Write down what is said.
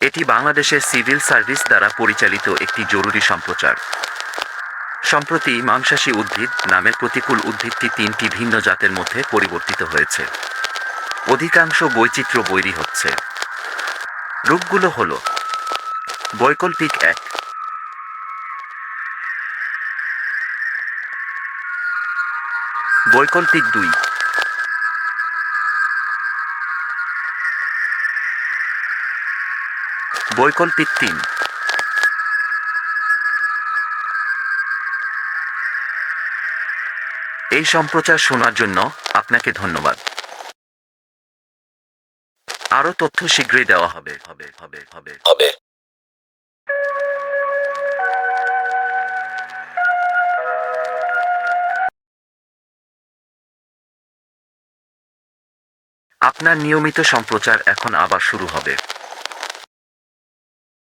এটি বাংলাদেশের civil service দ্বারা পরিচালিত একটি জরুরি সম্প্রচার। সম্প্রতি মাংসাশী উদ্ভিদ নামের প্রতিকূল উদ্ভিদটি 3টি ভিন্ন জাতের মধ্যে পরিবর্তিত হয়েছে। অধিকাংশ বৈচিত্র্য বৈরী হচ্ছে। রূপগুলো হল: বৈকল্পিক 1, বৈকল্পিক 2, বৈকল্পিক 3। এই সম্প্রচার শোনার জন্য আপনাকে ধন্যবাদ। আরও তথ্য শীঘ্রই দেওয়া হবে। আপনার নিয়মিত সম্প্রচার এখন আবার শুরু হবে।